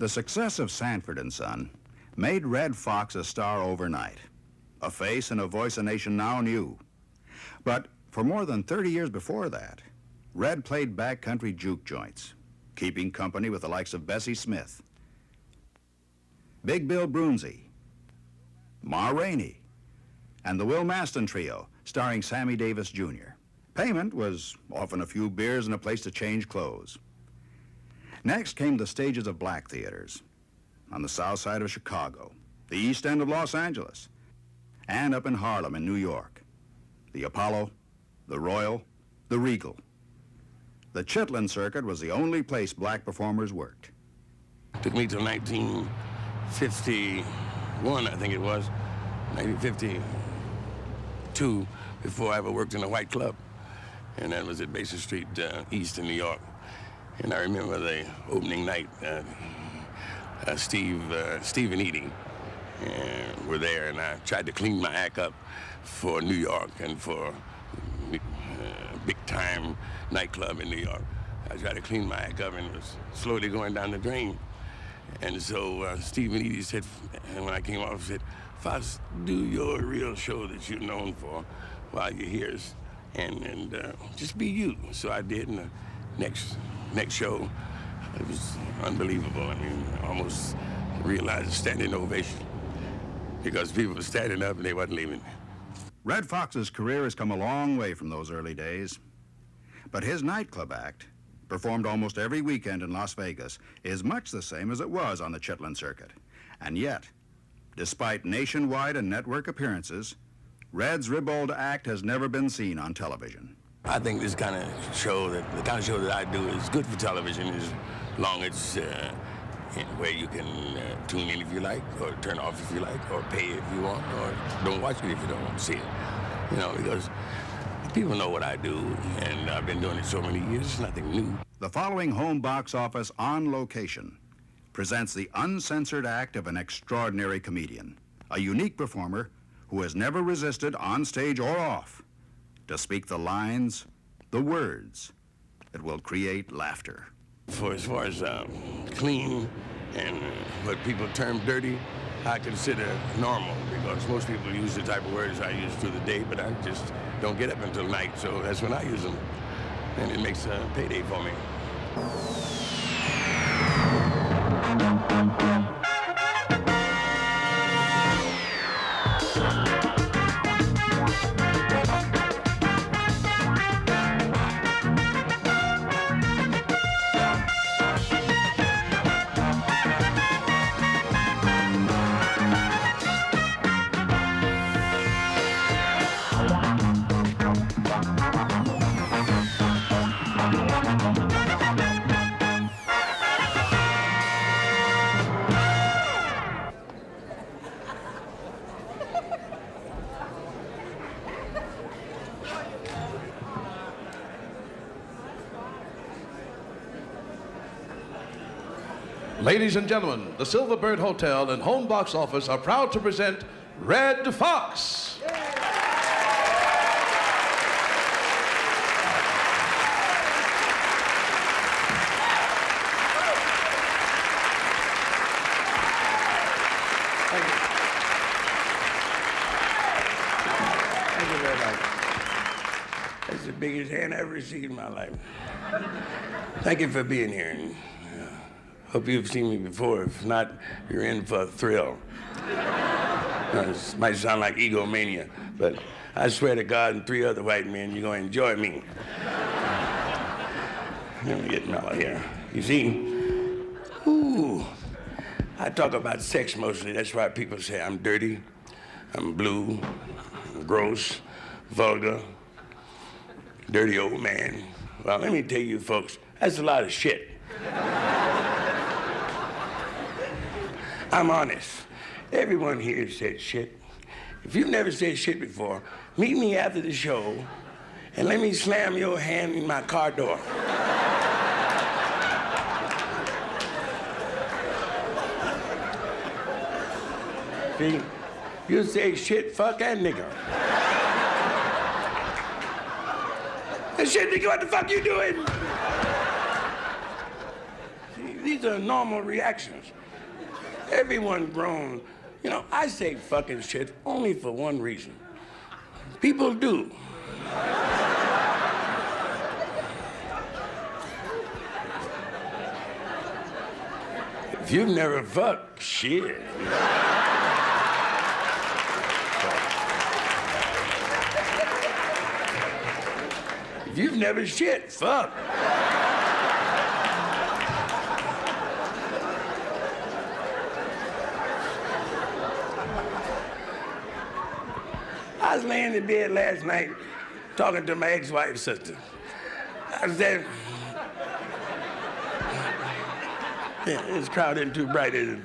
The success of Sanford and Son made Red Fox a star overnight, a face and a voice a nation now knew. But for more than 30 years before that, Red played backcountry juke joints, keeping company with the likes of Bessie Smith, Big Bill Broonzy, Ma Rainey, and the Will Maston Trio, starring Sammy Davis Jr. Payment was often a few beers and a place to change clothes. Next came the stages of black theaters on the south side of Chicago, the east end of Los Angeles, and up in Harlem in New York. The Apollo, the Royal, the Regal. The Chitlin Circuit was the only place black performers worked. It took me till 1951, I think it was, 1952, before I ever worked in a white club. And that was at Basin Street East in New York. And I remember the opening night, Steve and Edie were there, and I tried to clean my act up for New York and for big-time nightclub in New York. I tried to clean my act up, and it was slowly going down the drain. And so Steve and Edie said, and when I came off, said, "Fox, do your real show that you're known for while you're here, and just be you." So I did, and the next show, it was unbelievable. I mean, I almost realized a standing ovation because people were standing up and they wasn't leaving. Red Fox's career has come a long way from those early days, but his nightclub act, performed almost every weekend in Las Vegas, is much the same as it was on the Chitlin Circuit. And yet, despite nationwide and network appearances, Red's ribald act has never been seen on television. I think this kind of show, the kind of show that I do, is good for television as long as where you can tune in if you like, or turn off if you like, or pay if you want, or don't watch it if you don't want to see it. You know, because people know what I do, and I've been doing it so many years, it's nothing new. The following home box office on location presents the uncensored act of an extraordinary comedian, a unique performer who has never resisted, on stage or off, to speak the lines, the words that will create laughter. As far as clean and what people term dirty, I consider normal, because most people use the type of words I use through the day, but I just don't get up until night, so that's when I use them, and it makes a payday for me. Ladies and gentlemen, the Silverbird Hotel and Home Box Office are proud to present Red Fox. Thank you. Thank you very much. That's the biggest hand I've ever received in my life. Thank you for being here. And, hope you've seen me before. If not, you're in for a thrill. This might sound like egomania, but I swear to God and 3 other white men, you're going to enjoy me. Let me get mellow here. You see, I talk about sex mostly. That's why people say I'm dirty, I'm blue, I'm gross, vulgar, dirty old man. Well, let me tell you folks, that's a lot of shit. I'm honest. Everyone here said shit. If you've never said shit before, meet me after the show and let me slam your hand in my car door. See, you say shit, fuck, and nigger. And shit, nigga, what the fuck you doing? See, these are normal reactions. Everyone grown. You know, I say fucking shit only for one reason. People do. If you've never fucked, shit. If you've never shit, fuck. I was laying in bed last night talking to my ex-wife's sister. I said, yeah, it's crowded and too bright, isn't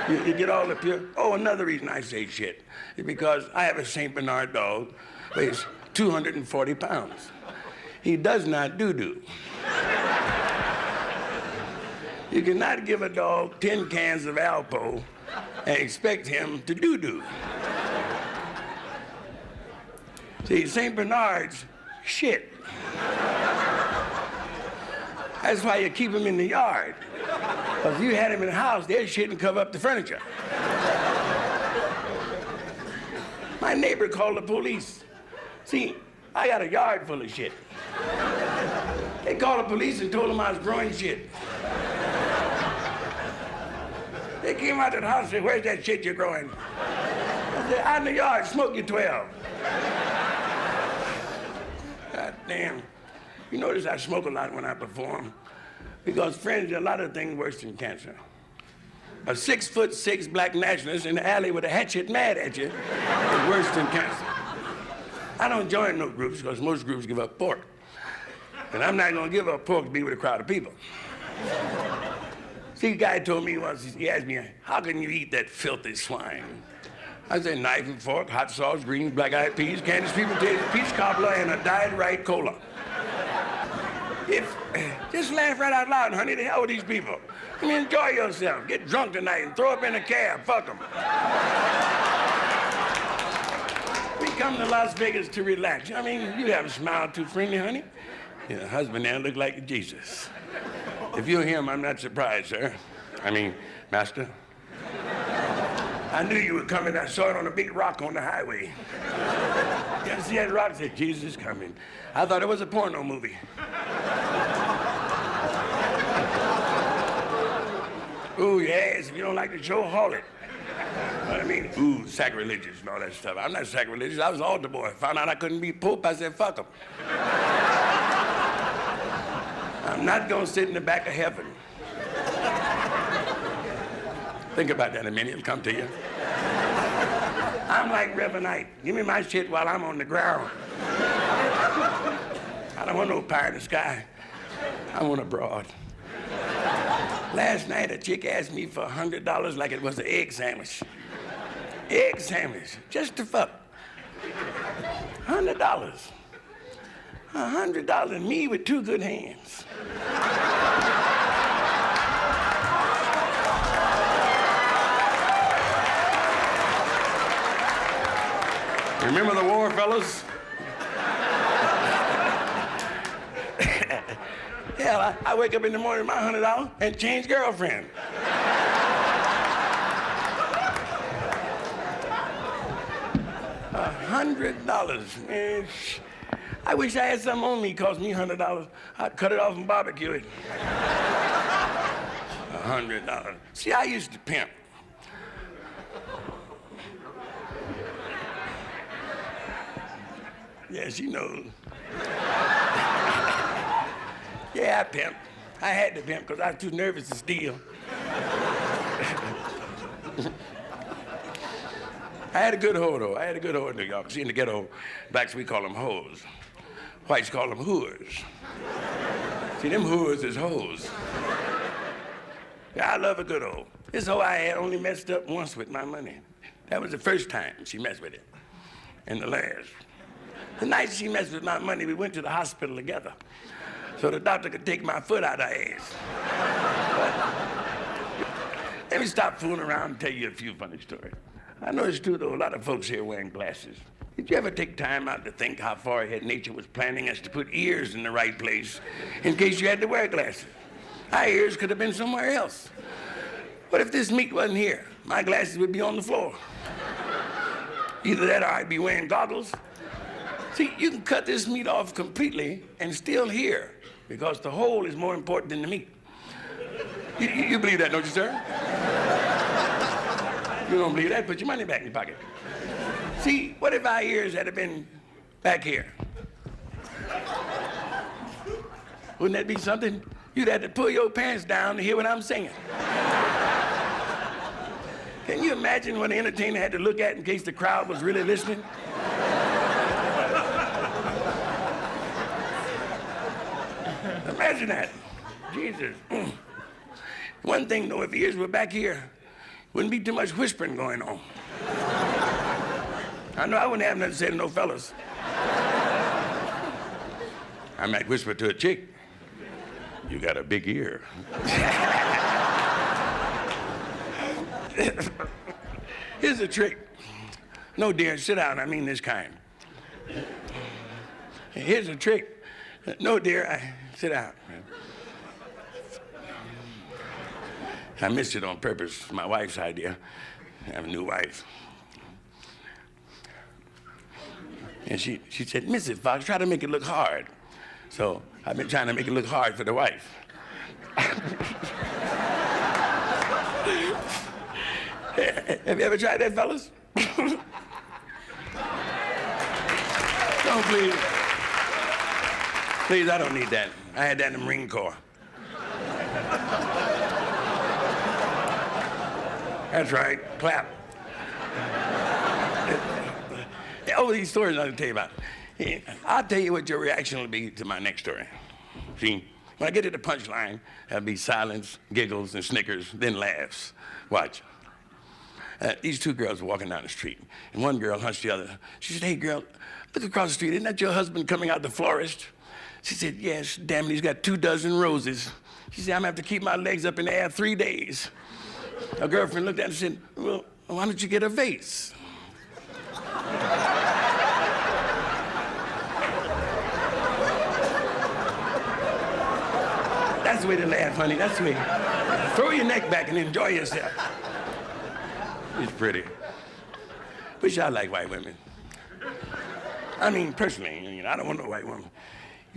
it? You get all the pure. Oh, another reason I say shit is because I have a St. Bernard dog, weighs 240 pounds. He does not doo-doo. You cannot give a dog 10 cans of Alpo and expect him to doo-doo. See, St. Bernards shit. That's why you keep them in the yard. Because if you had them in the house, they'd shit and cover up the furniture. My neighbor called the police. See, I got a yard full of shit. They called the police and told them I was growing shit. They came out to the house and said, "Where's that shit you're growing?" I said, "Out in the yard, smoke you 12. God damn. You notice I smoke a lot when I perform. Because, friends, there are a lot of things worse than cancer. A 6'6" black nationalist in the alley with a hatchet mad at you is worse than cancer. I don't join no groups because most groups give up pork. And I'm not gonna give up pork to be with a crowd of people. See, a guy told me once, he asked me, "How can you eat that filthy swine?" I said, "Knife and fork, hot sauce, greens, black-eyed peas, candied sweet potatoes, peach cobbler, and a dyed right cola." Just laugh right out loud, honey. The hell with these people. I mean, enjoy yourself. Get drunk tonight and throw up in a cab. Fuck them. We come to Las Vegas to relax. I mean, you haven't smiled too friendly, honey. Your husband there look like Jesus. If you're him, I'm not surprised, sir. I mean, master. I knew you were coming. I saw it on a big rock on the highway. You ever see that rock? I said, "Jesus is coming." I thought it was a porno movie. Ooh, yes, if you don't like the show, haul it. But I mean, ooh, sacrilegious and all that stuff. I'm not sacrilegious. I was altar boy. Found out I couldn't be pope. I said, fuck him. I'm not gonna sit in the back of heaven. Think about that a minute, it'll come to you. I'm like Reverend Knight. Give me my shit while I'm on the ground. I don't want no pie in the sky. I want a broad. Last night, a chick asked me for $100 like it was an egg sandwich. Egg sandwich, just to fuck. $100. $100, me with two good hands. Remember the war, fellas? Hell, I wake up in the morning with my $100 and change girlfriend. $100, man. I wish I had something on me cost me $100. I'd cut it off and barbecue it. $100. See, I used to pimp. Yeah, she knows. Yeah, I pimped. I had to pimp because I was too nervous to steal. I had a good hoe, though. I had a good hoe in New York. See, in the ghetto, blacks, we call them hoes. Whites call them whores. See, them whores is hoes. Yeah, I love a good hoe. This hoe I had only messed up once with my money. That was the first time she messed with it. And the last. The night she messed with my money, we went to the hospital together so the doctor could take my foot out of her ass. But let me stop fooling around and tell you a few funny stories. I noticed, too, though, a lot of folks here wearing glasses. Did you ever take time out to think how far ahead nature was planning us to put ears in the right place in case you had to wear glasses? Our ears could have been somewhere else. What if this meat wasn't here? My glasses would be on the floor. Either that or I'd be wearing goggles. See, you can cut this meat off completely and still hear, because the whole is more important than the meat. You believe that, don't you, sir? You don't believe that? Put your money back in your pocket. See, what if our ears had been back here? Wouldn't that be something? You'd have to pull your pants down to hear what I'm saying. Can you imagine what the entertainer had to look at in case the crowd was really listening? Imagine that. Jesus. One thing, though, if the ears were back here, wouldn't be too much whispering going on. I know I wouldn't have nothing to say to no fellas. I might whisper to a chick, "You got a big ear." Here's a trick. No, dear, sit down. I mean this kind. Here's a trick. No, dear, sit down. I missed it on purpose. It's my wife's idea. I have a new wife. And she said, "Mrs. Fox, try to make it look hard." So I've been trying to make it look hard for the wife. Have you ever tried that, fellas? Don't, please. Please, I don't need that. I had that in the Marine Corps. That's right, clap. Oh, these stories I'm gonna tell you about. I'll tell you what your reaction will be to my next story. See, when I get to the punchline, there'll be silence, giggles, and snickers, then laughs. Watch. These two girls were walking down the street, and one girl hunched the other. She said, "Hey, girl, look across the street. Isn't that your husband coming out the florist?" She said, "Yes, damn it, he's got 24 roses." She said, "I'm gonna have to keep my legs up in the air 3 days." Her girlfriend looked at her and said, "Well, why don't you get a vase?" That's the way to laugh, honey. That's the way. Throw your neck back and enjoy yourself. It's pretty. Wish I like white women. I mean, personally, you know, I don't want no white woman.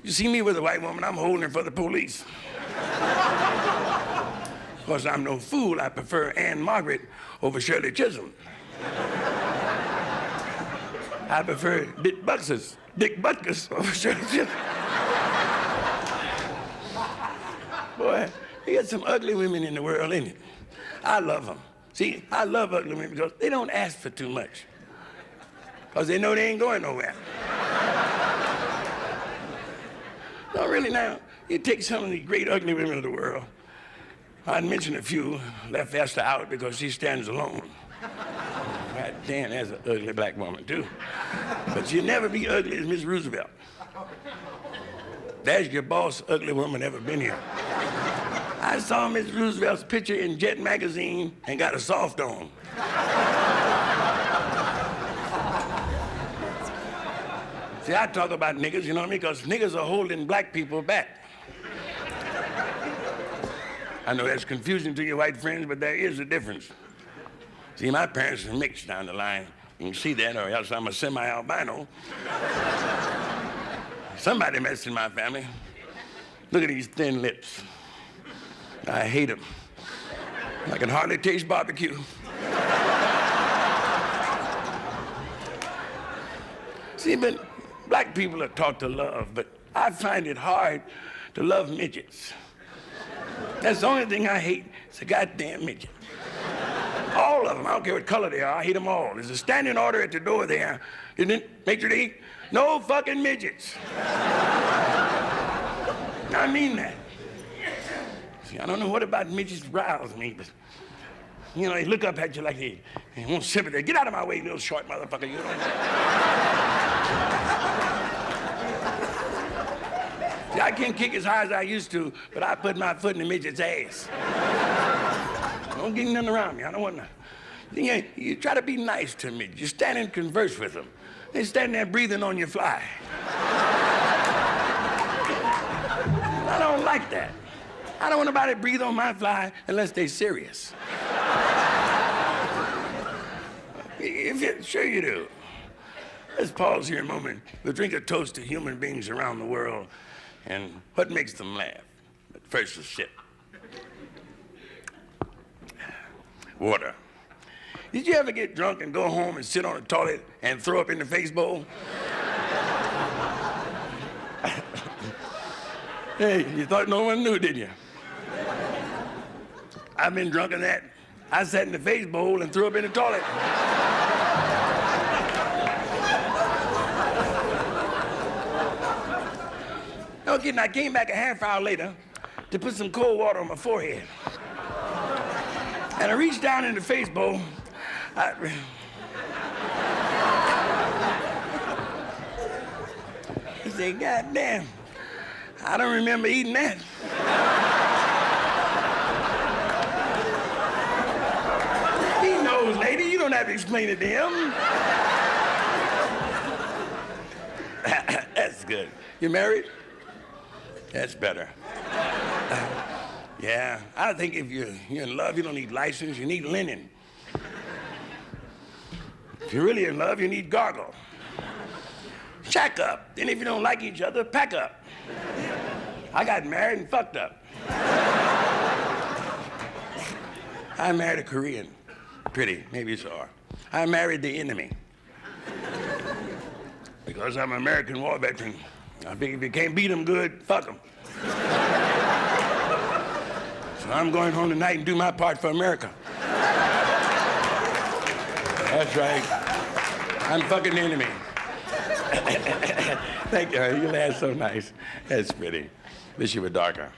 You see me with a white woman, I'm holding her for the police. Of course, I'm no fool. I prefer Anne Margaret over Shirley Chisholm. I prefer Dick Butkus over Shirley Chisholm. Boy, you got some ugly women in the world, ain't it? I love them. See, I love ugly women because they don't ask for too much. Because they know they ain't going nowhere. No, really now, you take some of the great ugly women of the world. I'd mention a few, left Esther out because she stands alone. God damn, that's an ugly black woman, too. But she'll never be ugly as Miss Roosevelt. That's your boss ugly woman ever been here. I saw Miss Roosevelt's picture in Jet magazine and got a soft on. See, I talk about niggas, you know what I mean? Because niggas are holding black people back. I know that's confusing to your white friends, but there is a difference. See, my parents are mixed down the line. You can see that, or else I'm a semi-albino. Somebody messed in my family. Look at these thin lips. I hate them. I can hardly taste barbecue. See, but black people are taught to love, but I find it hard to love midgets. That's the only thing I hate. It's a goddamn midget. All of them. I don't care what color they are. I hate them all. There's a standing order at the door there. Isn't it? Maitre d', no fucking midgets. I mean that. See, I don't know what about midgets riles me, but you know, they look up at you like they want sympathy. Get out of my way, you little short motherfucker. You know. See, I can't kick as high as I used to, but I put my foot in the midget's ass. Don't get nothing around me. I don't want nothing. You try to be nice to me. You stand and converse with them. They stand there breathing on your fly. I don't like that. I don't want nobody to breathe on my fly unless they're serious. Sure you do. Let's pause here a moment. We'll drink a toast to human beings around the world and what makes them laugh. But first, a sip. Water. Did you ever get drunk and go home and sit on the toilet and throw up in the face bowl? Hey, you thought no one knew, did you? I've been drunk in that. I sat in the face bowl and threw up in the toilet. No kidding, I came back a half hour later to put some cold water on my forehead. And I reached down in the face bowl. I said, God damn, I don't remember eating that. He knows, lady, you don't have to explain it to him. That's good. You married? That's better. Yeah, I think if you're in love, you don't need license, you need linen. If you're really in love, you need gargle. Shack up. Then if you don't like each other, pack up. I got married and fucked up. I married a Korean. Pretty, maybe you saw her. I married the enemy. Because I'm an American war veteran. I think if you can't beat them good, fuck them. So I'm going home tonight and do my part for America. That's right. I'm fucking the enemy. Thank you. You laugh so nice. That's pretty. Wish you were darker.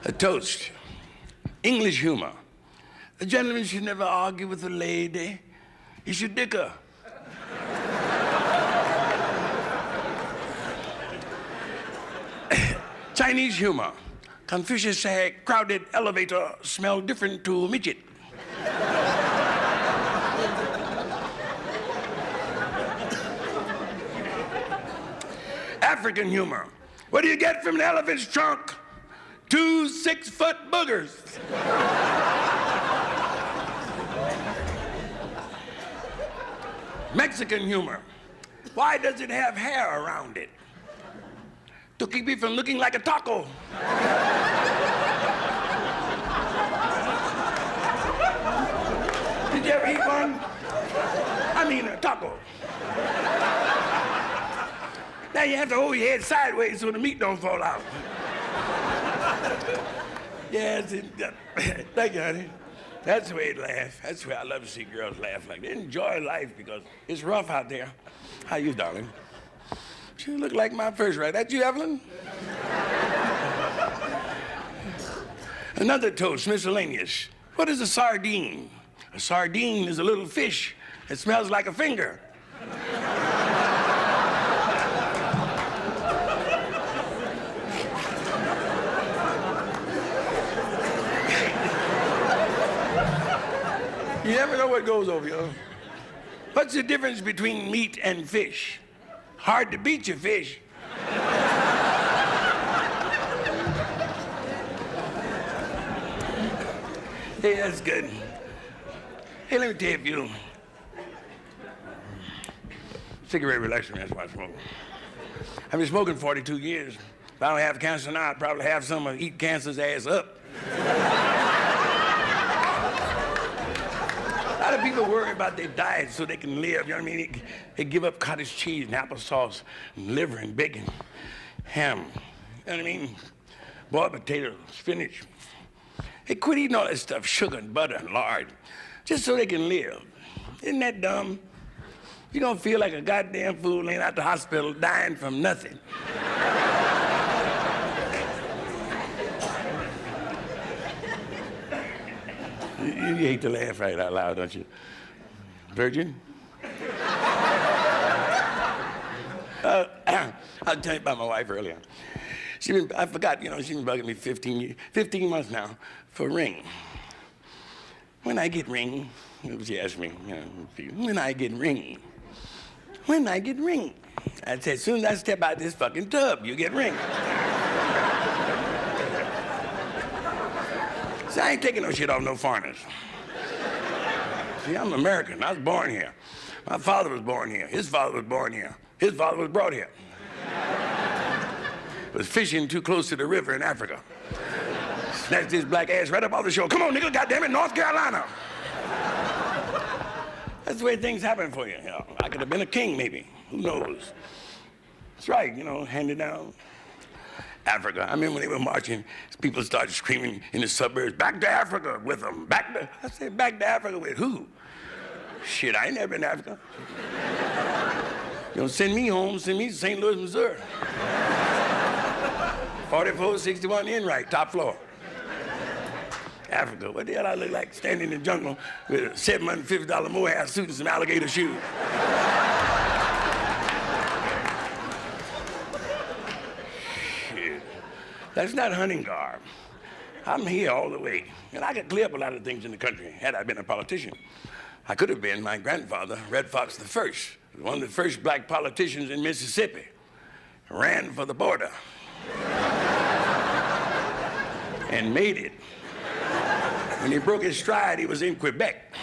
A toast. English humor. A gentleman should never argue with a lady. He should dick her. Chinese humor. Confucius said, crowded elevator smell different to midget. African humor. What do you get from an elephant's trunk? 2 6-foot boogers. Mexican humor. Why does it have hair around it? To keep it from looking like a taco. Did you ever eat one? I mean a taco. Now you have to hold your head sideways so the meat don't fall out. Yes, thank you, honey. That's the way it laughs. That's the way I love to see girls laugh like that. Enjoy life because it's rough out there. How you, darling? She look like my first right. That you, Evelyn? Another toast, miscellaneous. What is a sardine? A sardine is a little fish. It smells like a finger. You never know what goes over you. What's the difference between meat and fish? Hard to beat your fish. Hey, that's good. Hey, let me tell you a few. Cigarette relaxes me, that's why I smoke. I've been smoking 42 years. If I don't have cancer now, I'd probably have some of eat cancer's ass up. A lot of people worry about their diet so they can live, you know what I mean? They give up cottage cheese and applesauce and liver and bacon, ham, you know what I mean? Boiled potatoes, spinach. They quit eating all that stuff, sugar and butter and lard, just so they can live. Isn't that dumb? You're gonna feel like a goddamn fool laying out the hospital dying from nothing. You hate to laugh right out loud, don't you? Virgin? I was telling you about my wife earlier. I forgot, she's been bugging me 15 months now for a ring. When I get ring, she asked me, when I get ring. When I get ring. I said, as soon as I step out this fucking tub, you get ring. See, I ain't taking no shit off no foreigners. See, I'm American. I was born here. My father was born here. His father was born here. His father was brought here. Was fishing too close to the river in Africa. Snatched his black ass right up off the shore. Come on, nigga, goddammit, North Carolina. That's the way things happen for you. I could have been a king, maybe. Who knows? That's right, handed down. Africa. I remember when they were marching, people started screaming in the suburbs, back to Africa with them. I said, back to Africa with who? Shit, I ain't never been to Africa. Send me home, send me to St. Louis, Missouri. 4461 Enright, top floor. Africa, what the hell I look like standing in the jungle with a $750 mohair suit and some alligator shoes? Shit, that's not hunting garb. I'm here all the way, and I could clear up a lot of things in the country had I been a politician. I could have been my grandfather, Red Fox I, one of the first black politicians in Mississippi, ran for the border and made it. When he broke his stride, he was in Quebec.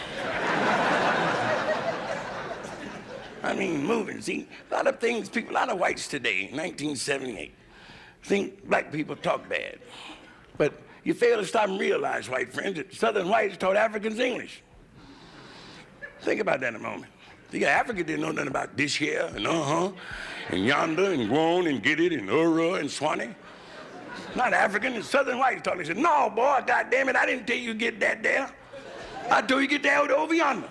I mean, moving. See, a lot of things, a lot of whites today, 1978, think black people talk bad. But you fail to stop and realize, white friends, that Southern whites taught Africans English. Think about that in a moment. See, Africa didn't know nothing about this here and and yonder and grown and get it and and Swanee. Not African, it's Southern whites taught me. Said, no, boy, goddamn it, I didn't tell you get that there. I told you get that over yonder.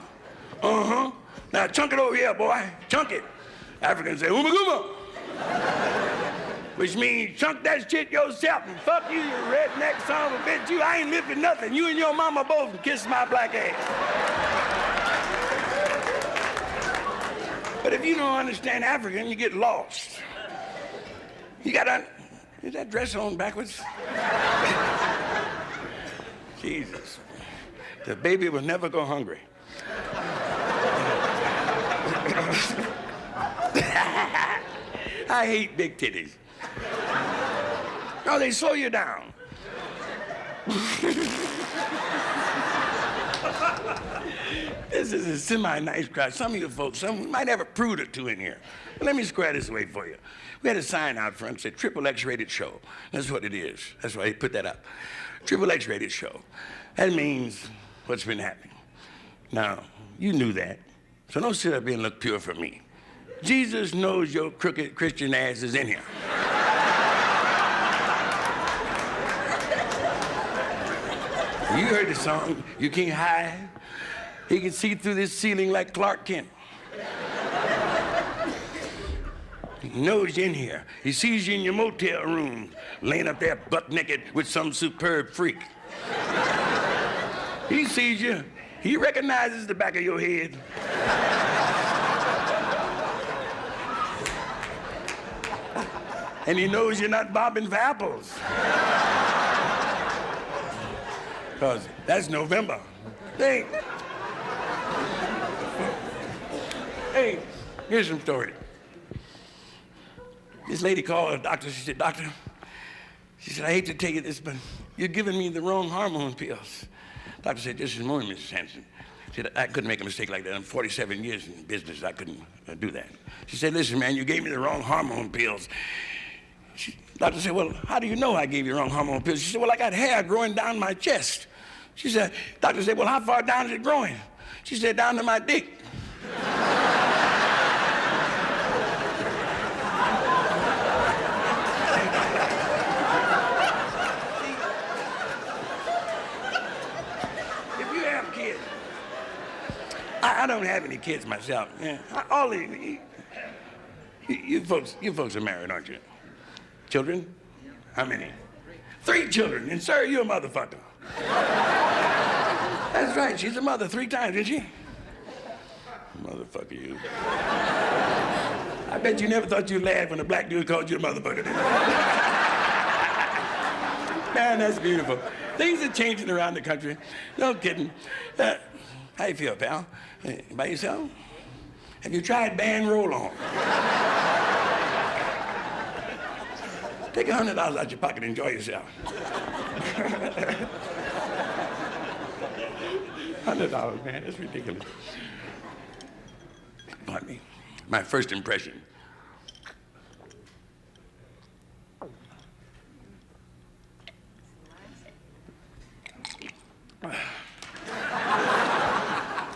Now chunk it over here, boy. Chunk it. Africans say, oomaguma. Which means chunk that shit yourself and fuck you, you redneck son of a bitch. I ain't lifting nothing. You and your mama both can kiss my black ass. But if you don't understand African, you get lost. You gotta, is that dress on backwards? Jesus. The baby will never go hungry. I hate big titties. No, they slow you down. This is a semi-nice crowd. Some of you folks, some might have a prude or two in here. But let me square this away for you. We had a sign out front that said triple X rated show. That's what it is. That's why they put that up. Triple X rated show. That means what's been happening. Now, you knew that. So don't sit up here and look pure for me. Jesus knows your crooked Christian ass is in here. You heard the song, You Can't Hide. He can see through this ceiling like Clark Kent. He knows you're in here. He sees you in your motel room, laying up there butt naked with some superb freak. He sees you. He recognizes the back of your head. And he knows you're not bobbing for apples. Because that's November. Hey, here's some story. This lady called a doctor. She said, doctor, she said, I hate to tell you this, but you're giving me the wrong hormone pills. Doctor said, just a moment, Mrs. Hanson. She said, I couldn't make a mistake like that. I'm 47 years in business. I couldn't do that. She said, listen, man, you gave me the wrong hormone pills. Doctor said, well, how do you know I gave you wrong hormone pills? She said, well, I got hair growing down my chest. She said, doctor said, well, how far down is it growing? She said, down to my dick. If you have kids, I don't have any kids myself. Yeah, all of you folks are married, aren't you? Children? How many? 3 children. And sir, you're a motherfucker. That's right, she's a mother 3 times, isn't she? Motherfucker, you. I bet you never thought you'd laugh when a black dude called you a motherfucker, did you? Man, that's beautiful. Things are changing around the country. No kidding. How you feel, pal? By yourself? Have you tried band roll-on? Take $100 out your pocket and enjoy yourself. $100, man, that's ridiculous. Pardon me. My first impression.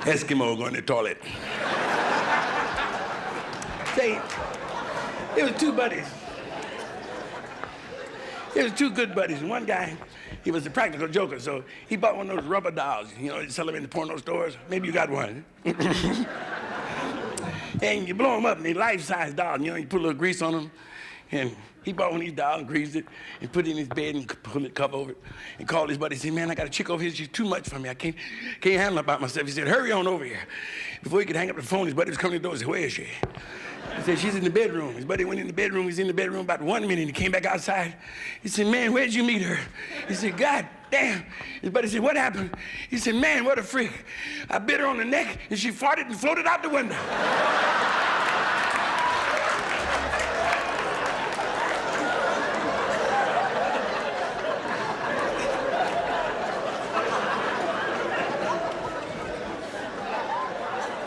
Eskimo going to the toilet. Say, it was two buddies. There was two good buddies, and one guy, he was a practical joker, so he bought one of those rubber dolls. You know, they sell them in the porno stores. Maybe you got one. And you blow them up, and they're life-size dolls. You know, you put a little grease on them. And he bought one of these dolls and greased it and put it in his bed and pulled the cover over it and called his buddy and said, man, I got a chick over here. She's too much for me. I can't handle it by myself. He said, hurry on over here. Before he could hang up the phone, his buddy was coming to the door and said, where is she? He said, she's in the bedroom. His buddy went in the bedroom. He was in the bedroom about 1 minute. He came back outside. He said, man, where'd you meet her? He said, God damn. His buddy said, what happened? He said, man, what a freak. I bit her on the neck, and she farted and floated out the window.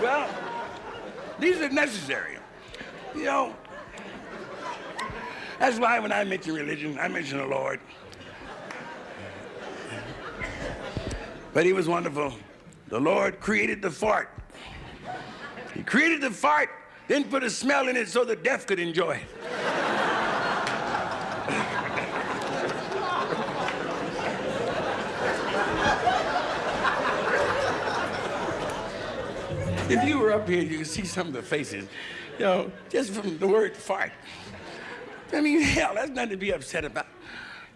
Well, these are necessary. You know, that's why when I mention religion, I mention the Lord. But he was wonderful. The Lord created the fart. He created the fart, then put a smell in it so the deaf could enjoy it. If you were up here, you could see some of the faces, you know, just from the word fart. I mean, hell, that's nothing to be upset about.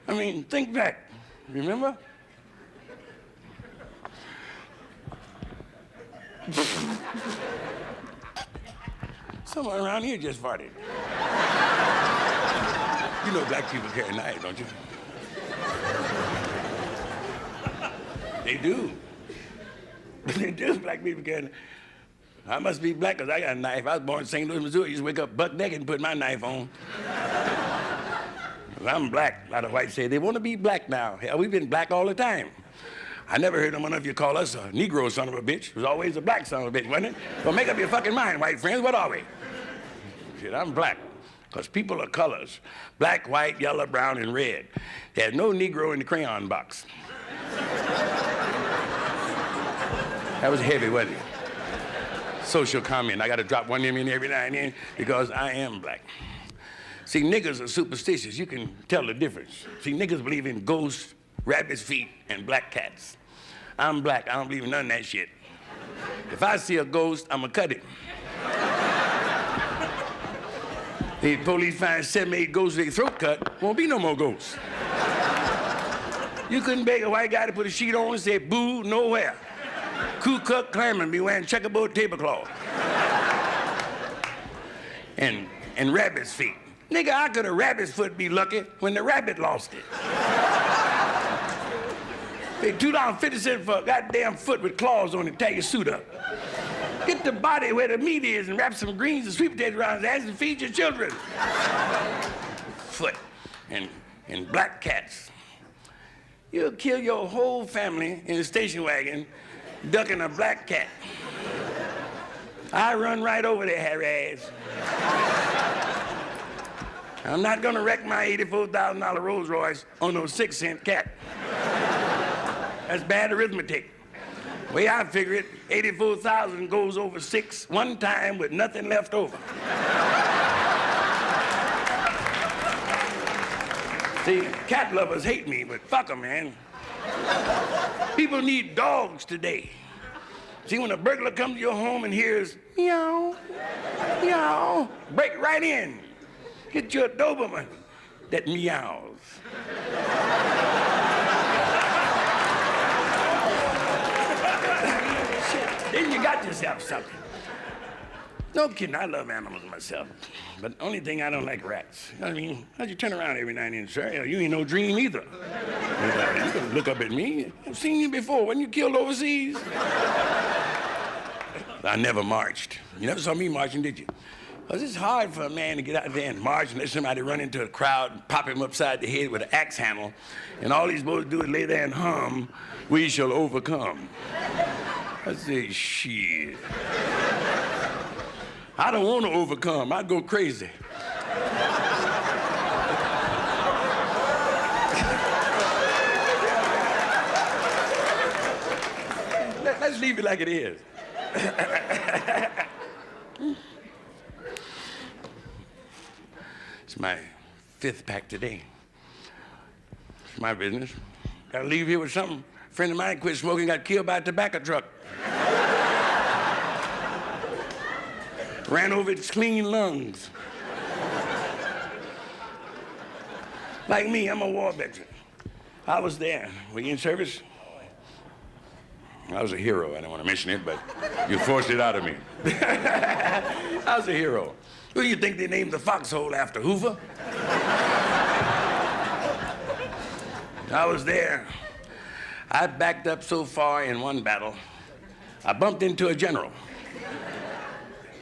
I mean, think back. Remember? Someone around here just farted. You know black people carry knives, don't you? They do. They do, black people carry knives. I must be black because I got a knife. I was born in St. Louis, Missouri. I used to wake up buck naked and put my knife on. I'm black. A lot of whites say they want to be black now. Hell, we've been black all the time. I never heard one of you call us a Negro son of a bitch. It was always a black son of a bitch, wasn't it? Well, make up your fucking mind, white friends. What are we? Shit, I'm black. Because people are colors. Black, white, yellow, brown, and red. There's no Negro in the crayon box. That was heavy, wasn't it? Social comment. I got to drop one of them in every now and then because I am black. See, niggas are superstitious. You can tell the difference. See, niggas believe in ghosts, rabbit's feet, and black cats. I'm black. I don't believe in none of that shit. If I see a ghost, I'm going to cut it. The police find 7 or 8 ghosts with their throat cut, won't be no more ghosts. You couldn't beg a white guy to put a sheet on and say, boo, nowhere. Ku Klux Klan be wearing checkerboard tablecloth. And rabbit's feet. Nigga, how could a rabbit's foot be lucky when the rabbit lost it? Pay $2.50 for a goddamn foot with claws on it, tie your suit up. Get the body where the meat is and wrap some greens and sweet potatoes around his ass and feed your children. Foot and black cats. You'll kill your whole family in a station wagon ducking a black cat. I run right over there, hairy ass. I'm not gonna wreck my $84,000 Rolls Royce on no 6-cent cat. That's bad arithmetic. The way I figure it, 84,000 goes over 6 one time with nothing left over. See, cat lovers hate me, but fuck them, man. People need dogs today. See, when a burglar comes to your home and hears meow, meow, break right in. Get you a Doberman that meows. Shit, then you got yourself something. No kidding, I love animals myself. But the only thing I don't like rats. You know what I mean? How'd you turn around every now and then, sir? You ain't no dream either. You can look up at me. I've seen you before. Wasn't you killed overseas? I never marched. You never saw me marching, did you? Because it's hard for a man to get out there and march and let somebody run into a crowd and pop him upside the head with an axe handle, and all he's supposed to do is lay there and hum, "We shall overcome." I said, shit. I don't want to overcome. I'd go crazy. Let's leave it like it is. It's my 5th pack today. It's my business. Gotta leave here with something. A friend of mine quit smoking, got killed by a tobacco truck. Ran over its clean lungs. Like me, I'm a war veteran. I was there. Were you in service? I was a hero. I don't want to mention it, but you forced it out of me. I was a hero. Who do you think they named the foxhole after? Hoover? I was there. I backed up so far in one battle, I bumped into a general.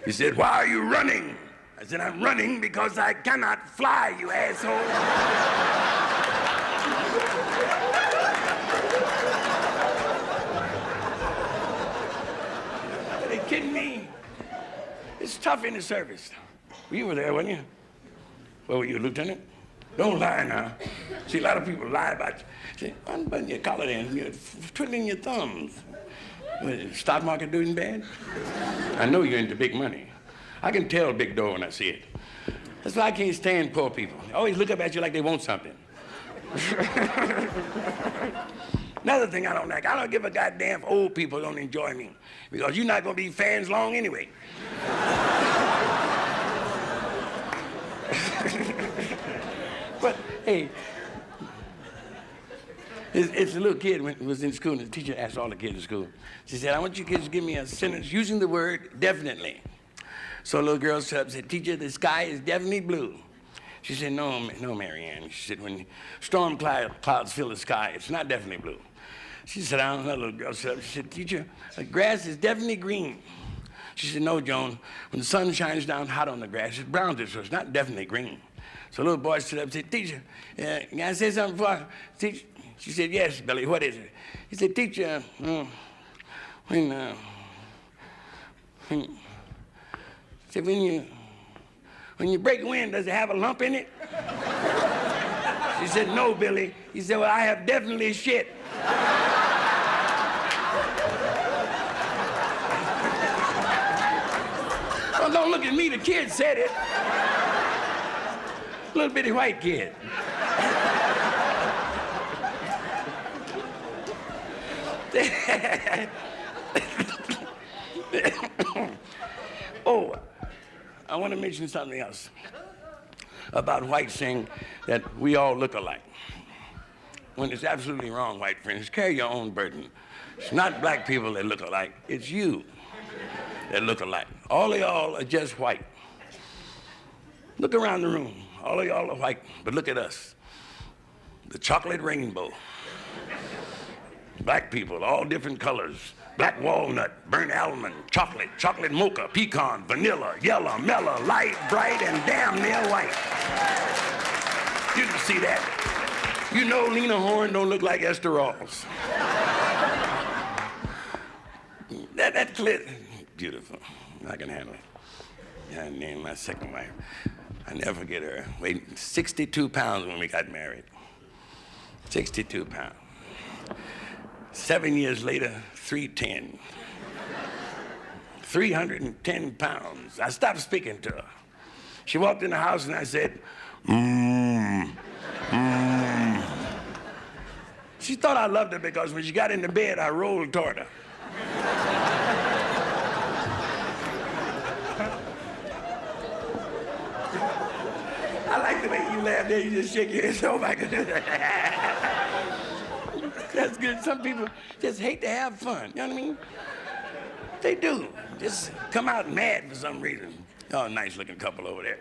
He said, "Why are you running?" I said, "I'm running because I cannot fly, you asshole." Are they kidding me? It's tough in the service. You were there, weren't you? What were you, lieutenant? Don't lie now. See, a lot of people lie about you. Say, unbutton your collar then, you're twiddling your thumbs. What, is the stock market doing bad? I know you're into big money. I can tell big door when I see it. That's why I can't stand poor people. They always look up at you like they want something. Another thing I don't like, I don't give a goddamn if old people don't enjoy me, because you're not gonna be fans long anyway. But hey, it's a little kid when was in school, and the teacher asked all the kids in school. She said, "I want you kids to give me a sentence using the word definitely." So a little girl stood up and said, "Teacher, the sky is definitely blue." She said, "No, Marianne." She said, "When storm clouds fill the sky, it's not definitely blue." She sat down, another little girl stood up. She said, "Teacher, the grass is definitely green." She said, "No, Joan, when the sun shines down hot on the grass, it's brown, so it's not definitely green." So a little boy stood up and said, "Teacher, can I say something before I teach?" She said, "Yes, Billy, what is it?" He said, "Teacher, when you break wind, does it have a lump in it?" She said, "No, Billy." He said, "Well, I have definitely shit." Well, don't look at me, the kid said it. Little bitty white kid. Oh, I want to mention something else about whites saying that we all look alike. When it's absolutely wrong, white friends. Carry your own burden. It's not black people that look alike. It's you that look alike. All of y'all are just white. Look around the room. All of y'all are white, but look at us. The chocolate rainbow. Black people, all different colors. Black walnut, burnt almond, chocolate mocha, pecan, vanilla, yellow, mellow, light, bright, and damn near white. You can see that. You know Lena Horne don't look like Esther Ross. that clip, beautiful. I can handle it. I named my second wife. I never forget her. Weighed 62 pounds when we got married. 62 pounds. 7 years later, 310. 310 pounds. I stopped speaking to her. She walked in the house and I said, She thought I loved her because when she got into bed, I rolled toward her. I like the way you laugh there. You just shake your head. Oh, my goodness. That's good. Some people just hate to have fun. You know what I mean? They do. Just come out mad for some reason. Oh, nice looking couple over there.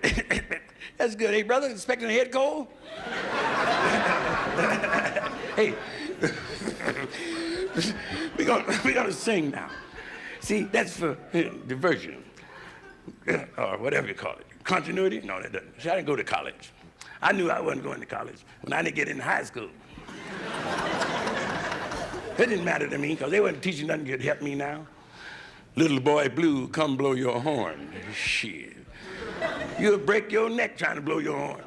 That's good. Hey, brother, expecting a head cold? Hey, we're gonna sing now. See, that's for diversion, or whatever you call it. Continuity? No, that doesn't. See, I didn't go to college. I knew I wasn't going to college when I didn't get into high school. It didn't matter to me, because they wasn't teaching nothing that could help me now. Little boy blue, come blow your horn. Shit. You'll break your neck trying to blow your horn.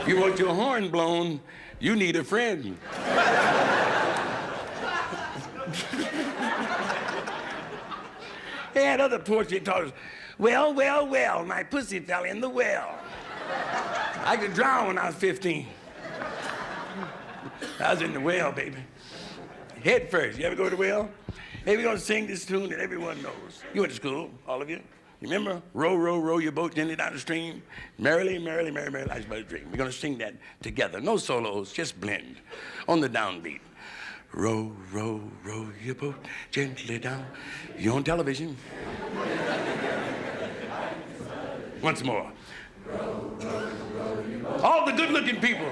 If you want your horn blown, you need a friend. They had other poetry taught us, well, well, well, my pussy fell in the well. I could drown when I was 15. I was in the well, baby. Head first. You ever go to the well? Hey, we're gonna sing this tune that everyone knows. You went to school, all of you. You remember? Row, row, row your boat gently down the stream. Merrily, merrily, merrily, merrily, life's but a dream. We're gonna sing that together. No solos, just blend on the downbeat. Row, row, row your boat gently down. You're on television. Once more. Row, row, row your boat. All the good-looking people.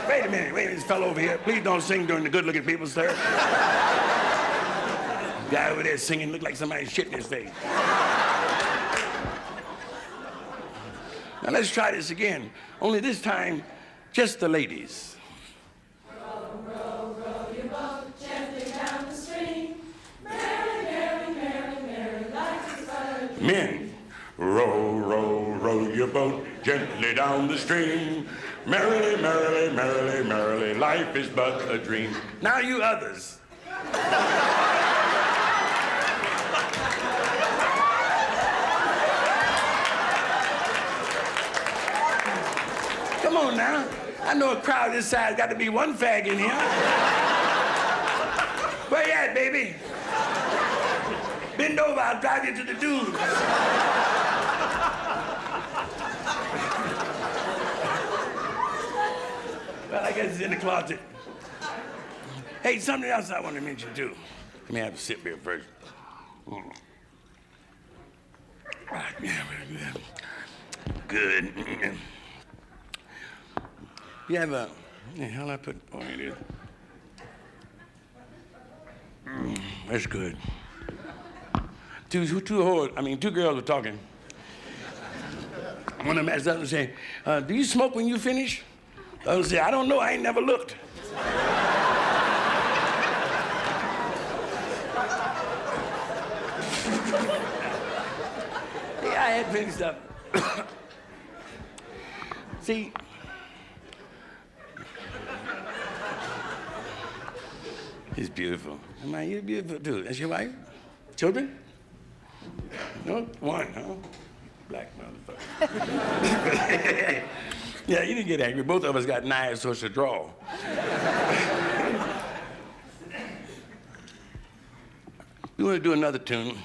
Wait a minute, this fellow over here. Please don't sing during the good-looking people, sir. Guy over there singing looked like somebody shit in his face. Now let's try this again. Only this time, just the ladies. Row, row, row your boat gently down the stream. Merrily, merrily, merrily, merrily, life is but a dream. Men. Row, row, row your boat gently down the stream. Merrily, merrily, merrily, merrily, life is but a dream. Now you others. Come on now. I know a crowd this size got to be one fag in here. Where you at, baby? Bend over, I'll drive you to the dudes. Well, I guess it's in the closet. Hey, something else I want to mention too. Let me have a sip here first. Good. You have a, the hell I put, oh, it is. That's good. Two girls were talking. One of them asked the other and say, do you smoke when you finish? The other said, I don't know, I ain't never looked. Yeah, I had finished up. See, he's beautiful. Man, you're beautiful too. That's your wife? Children? No? One, huh? Black motherfucker. Yeah, you didn't get angry. Both of us got knives, so it's a draw. We want to do another tune.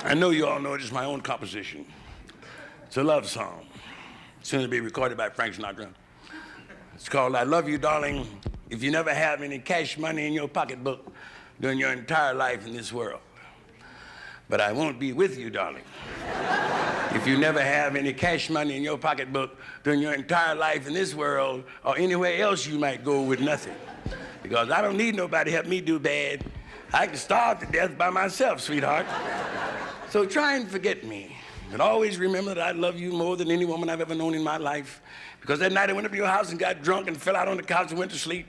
I know you all know it. It's my own composition. It's a love song. Soon to be recorded by Frank Sinatra. It's called I Love You, Darling, If You Never Have Any Cash Money in Your Pocketbook During Your Entire Life in This World. But I won't be with you, darling, if you never have any cash money in your pocketbook during your entire life in this world or anywhere else you might go with nothing. Because I don't need nobody to help me do bad. I can starve to death by myself, sweetheart. So try and forget me. And always remember that I love you more than any woman I've ever known in my life. Because that night I went up to your house and got drunk and fell out on the couch and went to sleep.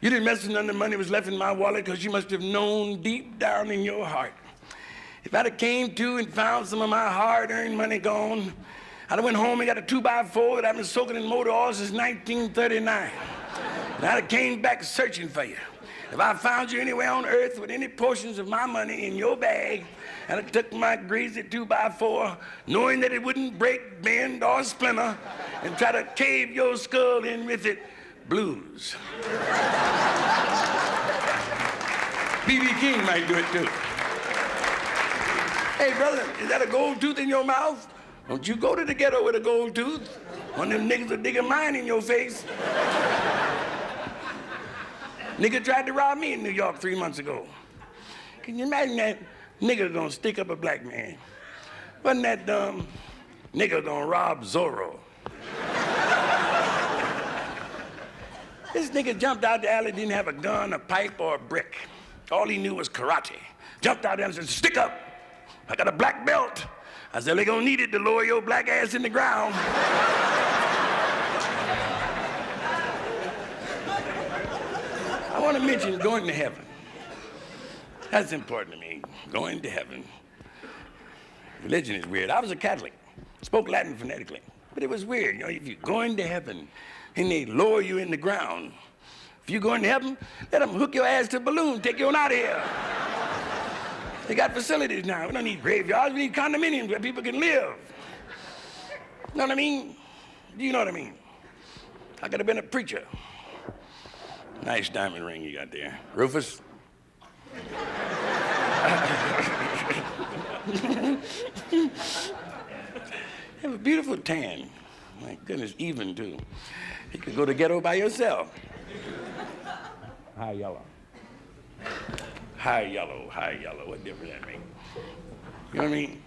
You didn't mess with none of the money that was left in my wallet because you must have known deep down in your heart. If I'd have came to and found some of my hard-earned money gone, I'd have went home and got a 2x4 that I've been soaking in motor oil since 1939. And I'd have came back searching for you. If I found you anywhere on earth with any portions of my money in your bag, and I took my greasy 2x4, knowing that it wouldn't break, bend, or splinter, and try to cave your skull in with it, blues. B.B. King might do it too. Hey, brother, is that a gold tooth in your mouth? Don't you go to the ghetto with a gold tooth. One of them niggas will dig a mine in your face. Nigga tried to rob me in New York 3 months ago. Can you imagine that nigga gonna stick up a black man? Wasn't that dumb? Nigga gonna rob Zorro. This nigga jumped out the alley, didn't have a gun, a pipe, or a brick. All he knew was karate. Jumped out there and said, stick up. I got a black belt. I said, they're gonna need it to lower your black ass in the ground. I want to mention going to heaven. That's important to me, going to heaven. Religion is weird. I was a Catholic, spoke Latin phonetically, but it was weird. You know, if you're going to heaven and they lower you in the ground, if you go into heaven, let them hook your ass to a balloon, take you on out of here. They got facilities now. We don't need graveyards, we need condominiums where people can live. You know what I mean? Do you know what I mean? I could have been a preacher. Nice diamond ring you got there. Rufus? You have a beautiful tan. My goodness, even too. You could go to ghetto by yourself. High yellow. High yellow, high yellow. What difference that make? You know what I mean?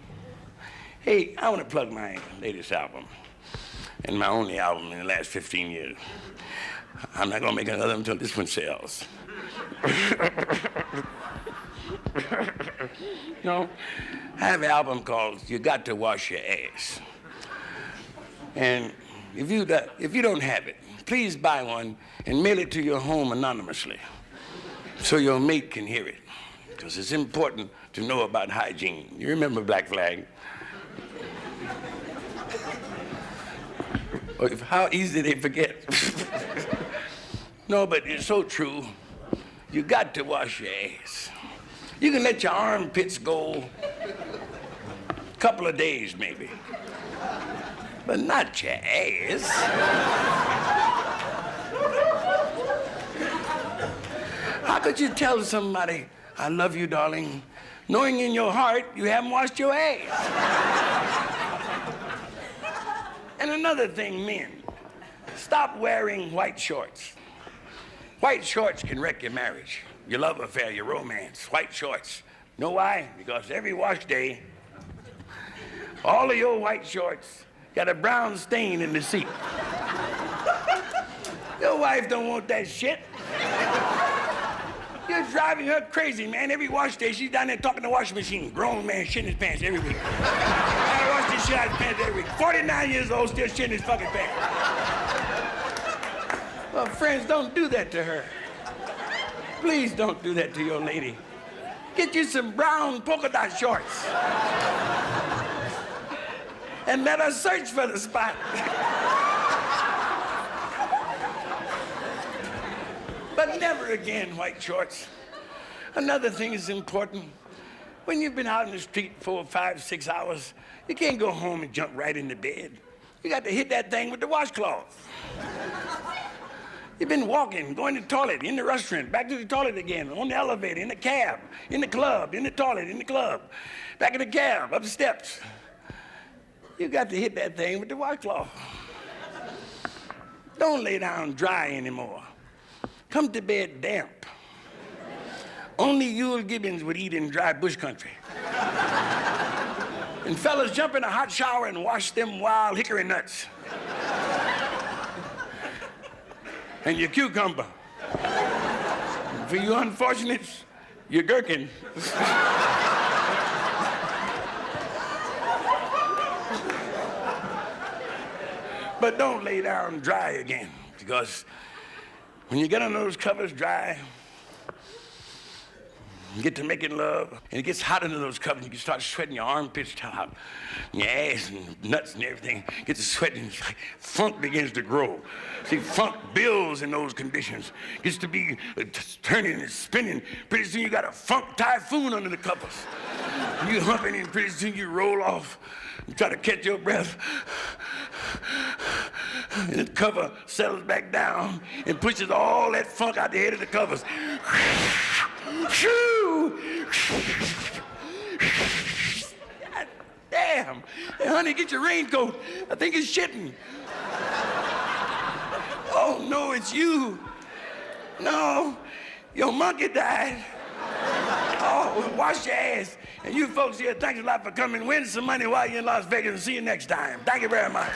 Hey, I want to plug my latest album, and my only album in the last 15 years. I'm not gonna make another until this one sells. You know, I have an album called You Got to Wash Your Ass. And if you don't have it, please buy one and mail it to your home anonymously so your mate can hear it. Because it's important to know about hygiene. You remember Black Flag? Or how easy they forget. No, but it's so true. You got to wash your ass. You can let your armpits go a couple of days maybe, but not your ass. How could you tell somebody, I love you, darling, knowing in your heart you haven't washed your ass? And another thing, men, stop wearing white shorts. White shorts can wreck your marriage, your love affair, your romance. White shorts. Know why? Because every wash day, all of your white shorts got a brown stain in the seat. Your wife don't want that shit. You're driving her crazy, man. Every wash day, she's down there talking to the washing machine. Grown man shitting his pants every week. I wash this shit out of his pants every week. 49 years old, still shitting his fucking pants. Well, friends, don't do that to her. Please don't do that to your lady. Get you some brown polka dot shorts. And let her search for the spot. But never again white shorts. Another thing is important. When you've been out in the street 4, 5, 6 hours, you can't go home and jump right into bed. You got to hit that thing with the washcloth. You've been walking, going to the toilet, in the restaurant, back to the toilet again, on the elevator, in the cab, in the club, in the toilet, in the club, back in the cab, up the steps. You got to hit that thing with the washcloth. Don't lay down dry anymore. Come to bed damp. Only Yule Gibbons would eat in dry bush country. And fellas, jump in a hot shower and wash them wild hickory nuts. And your cucumber. And for you unfortunates, your gherkin. But don't lay down dry again, because when you get on those covers dry, you get to making love, and it gets hot under those covers, and you can start sweating your armpits out, and your ass and nuts and everything gets to sweating. Like funk begins to grow. See, funk builds in those conditions. Gets to be turning and spinning. Pretty soon you got a funk typhoon under the covers. You humping, and pretty soon you roll off and try to catch your breath. And the cover settles back down and pushes all that funk out the head of the covers. God damn. Hey, honey, get your raincoat. I think it's shitting. Oh, no, it's you. No, your monkey died. Oh, wash your ass. And you folks here, thanks a lot for coming. Win some money while you're in Las Vegas, and see you next time. Thank you very much.